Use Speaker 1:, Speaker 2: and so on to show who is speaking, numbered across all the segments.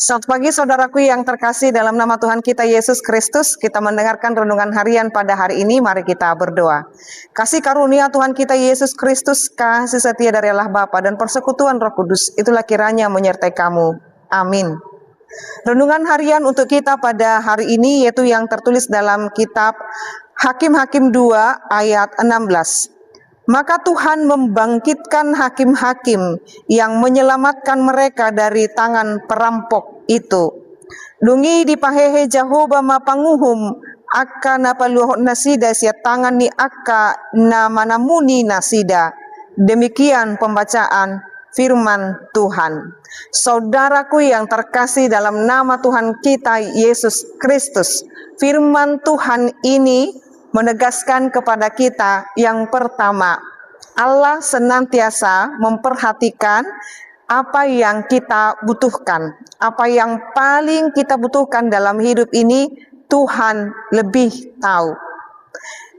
Speaker 1: Selamat pagi saudaraku yang terkasih, dalam nama Tuhan kita Yesus Kristus, kita mendengarkan renungan harian pada hari ini. Mari kita berdoa. Kasih karunia Tuhan kita Yesus Kristus, kasih setia dari Allah Bapa dan persekutuan Roh Kudus, itulah kiranya menyertai kamu. Amin. Renungan harian untuk kita pada hari ini yaitu yang tertulis dalam kitab Hakim-Hakim 2 ayat 16. Maka Tuhan membangkitkan hakim-hakim yang menyelamatkan mereka dari tangan perampok itu. Dungi dipahehe Jehovah mapanguhum aka napaluhot nasida sia tangan ni aka namanamuni nasida. Demikian pembacaan firman Tuhan. Saudaraku yang terkasih, dalam nama Tuhan kita Yesus Kristus, firman Tuhan ini menegaskan kepada kita yang pertama, Allah senantiasa memperhatikan apa yang kita butuhkan. Apa yang paling kita butuhkan dalam hidup ini, Tuhan lebih tahu.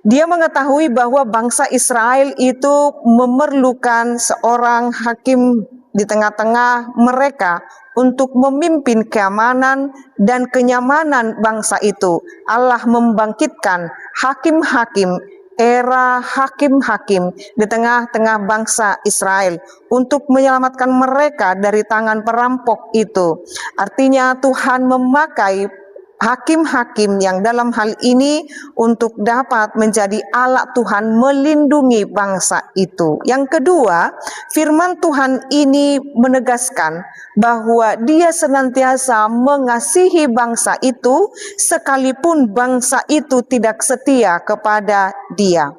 Speaker 1: Dia mengetahui bahwa bangsa Israel itu memerlukan seorang hakim di tengah-tengah mereka untuk memimpin keamanan dan kenyamanan bangsa itu. Allah membangkitkan hakim-hakim, era hakim-hakim di tengah-tengah bangsa Israel untuk menyelamatkan mereka dari tangan perampok itu. Artinya Tuhan memakai hakim-hakim yang dalam hal ini untuk dapat menjadi alat Tuhan melindungi bangsa itu. Yang kedua, firman Tuhan ini menegaskan bahwa Dia senantiasa mengasihi bangsa itu sekalipun bangsa itu tidak setia kepada Dia.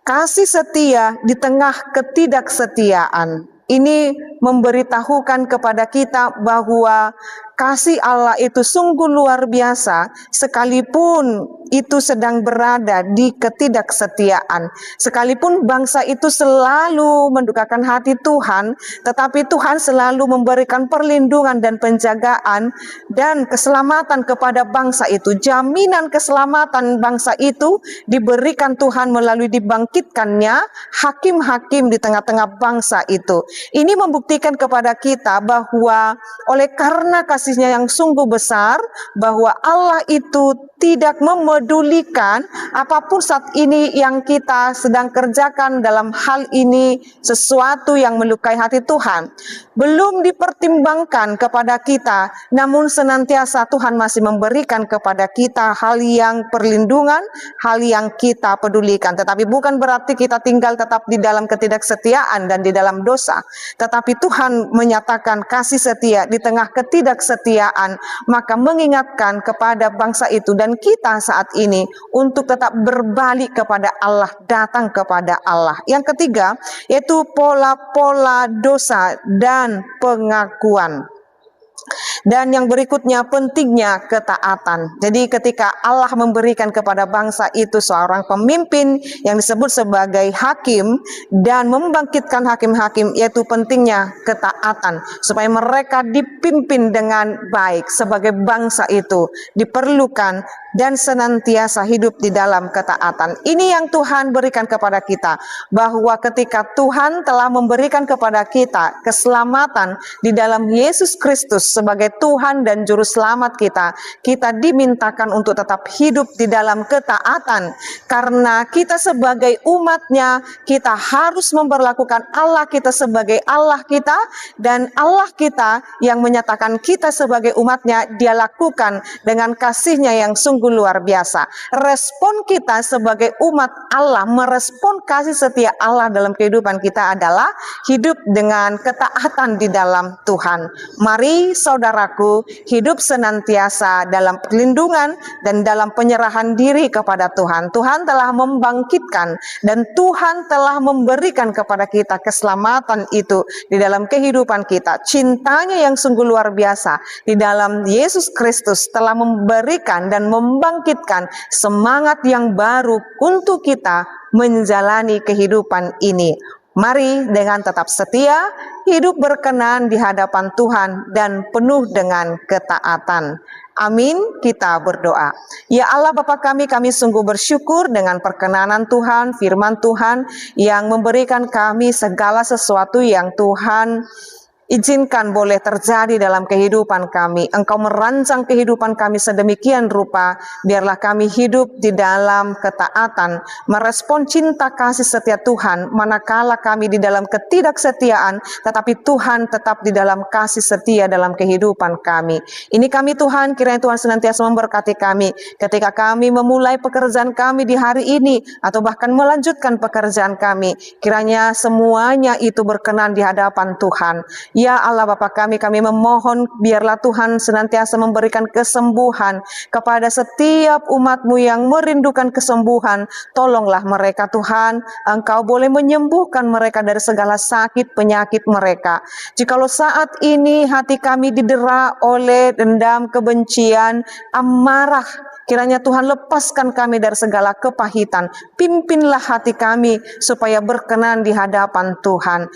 Speaker 1: Kasih setia di tengah ketidaksetiaan. Ini memberitahukan kepada kita bahwa kasih Allah itu sungguh luar biasa sekalipun itu sedang berada di ketidaksetiaan. Sekalipun bangsa itu selalu mendukakan hati Tuhan, tetapi Tuhan selalu memberikan perlindungan dan penjagaan dan keselamatan kepada bangsa itu. Jaminan keselamatan bangsa itu diberikan Tuhan melalui dibangkitkannya hakim-hakim di tengah-tengah bangsa itu. Ini membuktikan kepada kita bahwa oleh karena kasihnya yang sungguh besar, bahwa Allah itu tidak memedulikan apapun saat ini yang kita sedang kerjakan dalam hal ini sesuatu yang melukai hati Tuhan. Belum dipertimbangkan kepada kita, namun senantiasa Tuhan masih memberikan kepada kita hal yang perlindungan, hal yang kita pedulikan. Tetapi bukan berarti kita tinggal tetap di dalam ketidaksetiaan dan di dalam dosa. Tetapi Tuhan menyatakan kasih setia di tengah ketidaksetiaan, maka mengingatkan kepada bangsa itu dan kita saat ini untuk tetap berbalik kepada Allah, datang kepada Allah. Yang ketiga, yaitu pola-pola dosa dan pengakuan. Dan yang berikutnya, pentingnya ketaatan. Jadi ketika Allah memberikan kepada bangsa itu seorang pemimpin yang disebut sebagai hakim dan membangkitkan hakim-hakim, yaitu pentingnya ketaatan supaya mereka dipimpin dengan baik. Sebagai bangsa itu diperlukan dan senantiasa hidup di dalam ketaatan. Ini yang Tuhan berikan kepada kita, bahwa ketika Tuhan telah memberikan kepada kita keselamatan di dalam Yesus Kristus sebagai Tuhan dan Juru Selamat kita, kita dimintakan untuk tetap hidup di dalam ketaatan. Karena kita sebagai umatnya, kita harus memperlakukan Allah kita sebagai Allah kita, dan Allah kita yang menyatakan kita sebagai umatnya, Dia lakukan dengan kasihnya yang sungguh luar biasa. Respon kita sebagai umat Allah, merespon kasih setia Allah dalam kehidupan kita adalah hidup dengan ketaatan di dalam Tuhan. Mari saudaraku, hidup senantiasa dalam perlindungan dan dalam penyerahan diri kepada Tuhan. Tuhan telah membangkitkan dan Tuhan telah memberikan kepada kita keselamatan itu di dalam kehidupan kita. Cintanya yang sungguh luar biasa di dalam Yesus Kristus telah memberikan dan membangkitkan semangat yang baru untuk kita menjalani kehidupan ini. Mari dengan tetap setia, hidup berkenan di hadapan Tuhan dan penuh dengan ketaatan. Amin, kita berdoa. Ya Allah Bapa kami sungguh bersyukur dengan perkenanan Tuhan, firman Tuhan yang memberikan kami segala sesuatu yang Tuhan Izinkan boleh terjadi dalam kehidupan kami. Engkau merancang kehidupan kami sedemikian rupa, biarlah kami hidup di dalam ketaatan, merespon cinta kasih setia Tuhan, manakala kami di dalam ketidaksetiaan, tetapi Tuhan tetap di dalam kasih setia dalam kehidupan kami. Ini kami Tuhan, kiranya Tuhan senantiasa memberkati kami, ketika kami memulai pekerjaan kami di hari ini, atau bahkan melanjutkan pekerjaan kami, kiranya semuanya itu berkenan di hadapan Tuhan. Ya Allah Bapa kami memohon biarlah Tuhan senantiasa memberikan kesembuhan kepada setiap umat-Mu yang merindukan kesembuhan. Tolonglah mereka Tuhan, Engkau boleh menyembuhkan mereka dari segala sakit penyakit mereka. Jikalau saat ini hati kami didera oleh dendam, kebencian, amarah, kiranya Tuhan lepaskan kami dari segala kepahitan. Pimpinlah hati kami supaya berkenan di hadapan Tuhan.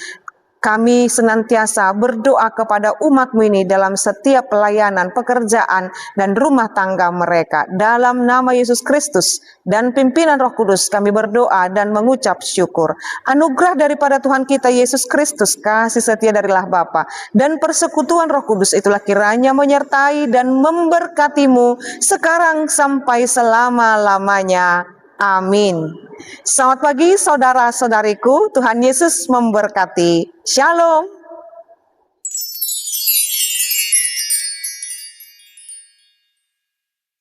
Speaker 1: Kami senantiasa berdoa kepada umat-Mu ini dalam setiap pelayanan, pekerjaan, dan rumah tangga mereka. Dalam nama Yesus Kristus dan pimpinan Roh Kudus kami berdoa dan mengucap syukur. Anugerah daripada Tuhan kita Yesus Kristus, kasih setia dari Allah Bapa, dan persekutuan Roh Kudus itulah kiranya menyertai dan memberkati-Mu sekarang sampai selama-lamanya. Amin. Selamat pagi saudara-saudariku, Tuhan Yesus memberkati. Shalom.